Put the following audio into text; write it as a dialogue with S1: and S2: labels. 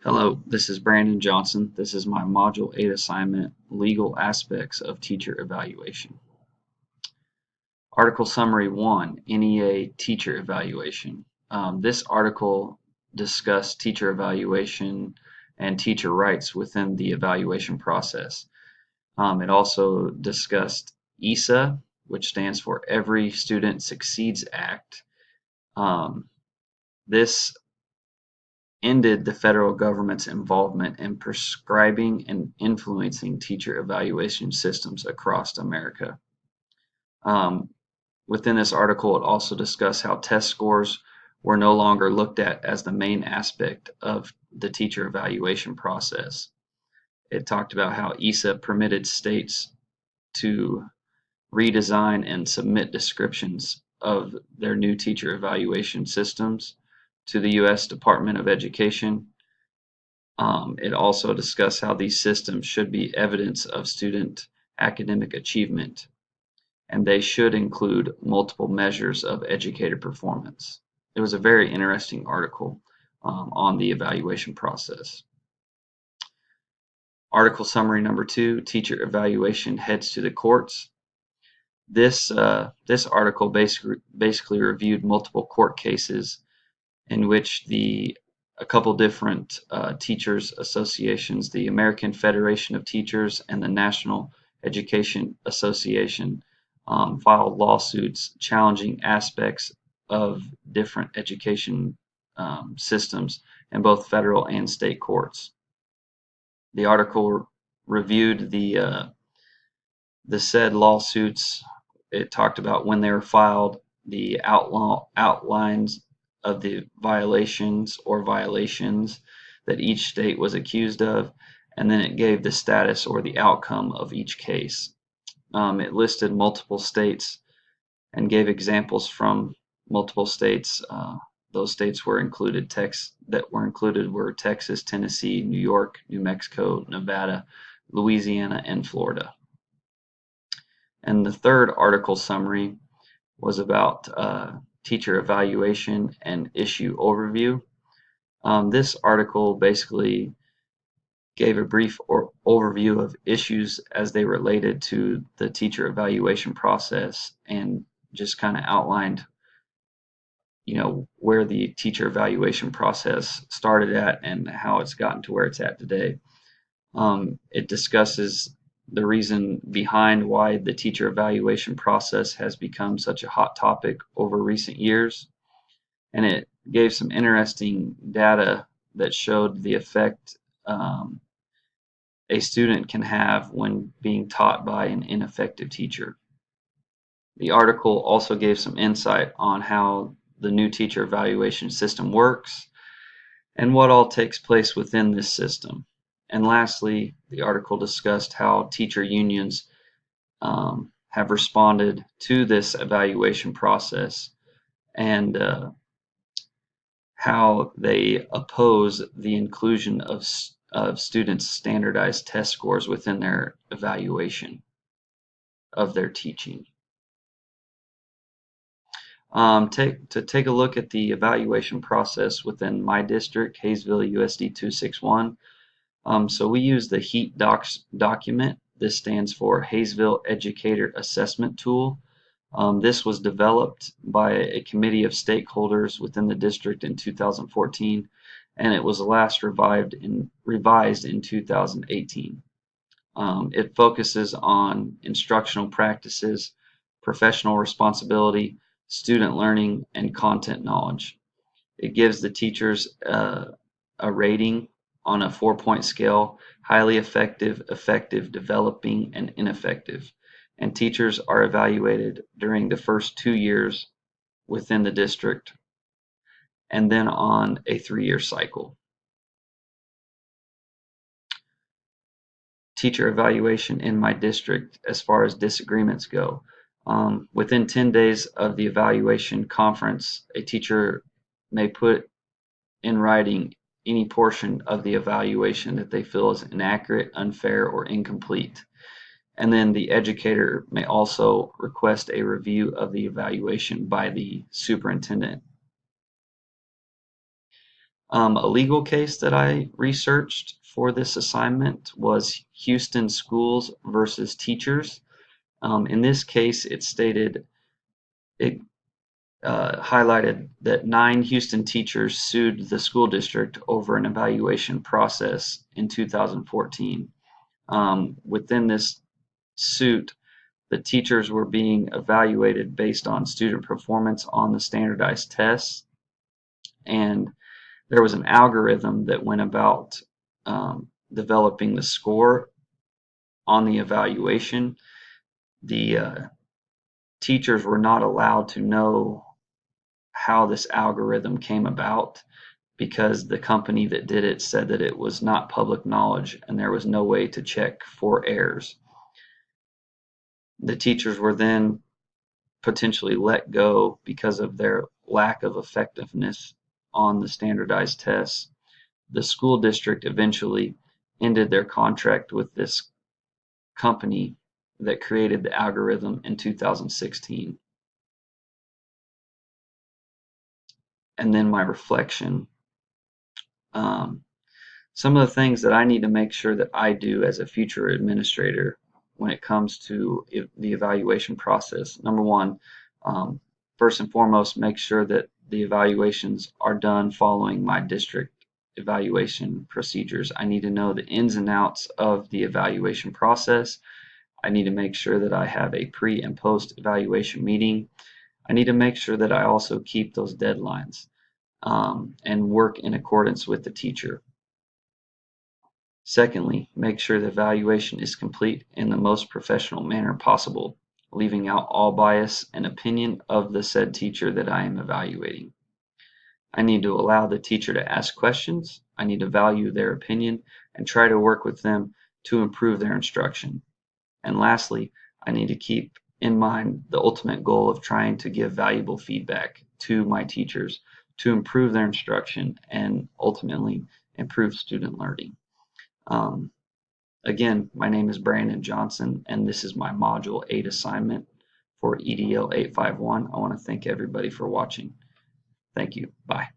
S1: Hello, this is Brandon Johnson. This is my Module 8 assignment, Legal Aspects of Teacher Evaluation. Article Summary 1, NEA Teacher Evaluation. This article discussed teacher evaluation and teacher rights within the evaluation process. It also discussed ESA, which stands for Every Student Succeeds Act. This ended the federal government's involvement in prescribing and influencing teacher evaluation systems across America. Um, Within this article, it also discussed how test scores were no longer looked at as the main aspect of the teacher evaluation process. It talked about how ESA permitted states to redesign and submit descriptions of their new teacher evaluation systems to the U.S. Department of Education. It also discussed how these systems should be evidence of student academic achievement, and they should include multiple measures of educator performance. It was a very interesting article on the evaluation process. Article summary number 2, teacher evaluation heads to the courts. This article basically reviewed multiple court cases in which a couple different teachers associations, the American Federation of Teachers and the National Education Association, filed lawsuits challenging aspects of different education systems in both federal and state courts. The article reviewed the said lawsuits. It talked about when they were filed, the outlines of the violations or violations that each state was accused of, and then it gave the status or the outcome of each case. It listed multiple states and gave examples from multiple states. Those states were included. Were Texas, Tennessee, New York, New Mexico, Nevada, Louisiana, and Florida. And the third article summary was about teacher evaluation and issue overview. This article basically gave a brief overview of issues as they related to the teacher evaluation process and just kind of outlined, where the teacher evaluation process started at and how it's gotten to where it's at today. It discusses the reason behind why the teacher evaluation process has become such a hot topic over recent years, and it gave some interesting data that showed the effect a student can have when being taught by an ineffective teacher. The article also gave some insight on how the new teacher evaluation system works and what all takes place within this system. And lastly, the article discussed how teacher unions have responded to this evaluation process and how they oppose the inclusion of students' standardized test scores within their evaluation of their teaching. To take a look at the evaluation process within my district, Hayesville USD 261. So we use the HEAT document. This stands for Hayesville Educator Assessment Tool. This was developed by a committee of stakeholders within the district in 2014, and it was last revised in 2018. It focuses on instructional practices, professional responsibility, student learning, and content knowledge. It gives the teachers a rating on a 4-point scale: highly effective, effective, developing, and ineffective. And teachers are evaluated during the first 2 years within the district and then on a 3-year cycle. Teacher evaluation in my district as far as disagreements go. Within 10 days of the evaluation conference, a teacher may put in writing any portion of the evaluation that they feel is inaccurate, unfair, or incomplete. And then the educator may also request a review of the evaluation by the superintendent. A legal case that I researched for this assignment was Houston Schools versus Teachers. In this case, it highlighted that 9 Houston teachers sued the school district over an evaluation process in 2014. Within this suit, the teachers were being evaluated based on student performance on the standardized tests, and there was an algorithm that went about developing the score on the evaluation. The teachers were not allowed to know how this algorithm came about because the company that did it said that it was not public knowledge and there was no way to check for errors. The teachers were then potentially let go because of their lack of effectiveness on the standardized tests. The school district eventually ended their contract with this company that created the algorithm in 2016. And then my reflection. Some of the things that I need to make sure that I do as a future administrator when it comes to the evaluation process. Number one, first and foremost, make sure that the evaluations are done following my district evaluation procedures. I need to know the ins and outs of the evaluation process. I need to make sure that I have a pre and post evaluation meeting. I need to make sure that I also keep those deadlines and work in accordance with the teacher. Secondly, make sure the evaluation is complete in the most professional manner possible, leaving out all bias and opinion of the said teacher that I am evaluating. I need to allow the teacher to ask questions. I need to value their opinion and try to work with them to improve their instruction. And lastly, I need to keep in mind the ultimate goal of trying to give valuable feedback to my teachers to improve their instruction and ultimately improve student learning. Again, my name is Brandon Johnson, and this is my Module 8 assignment for EDL851. I want to thank everybody for watching. Thank you. Bye.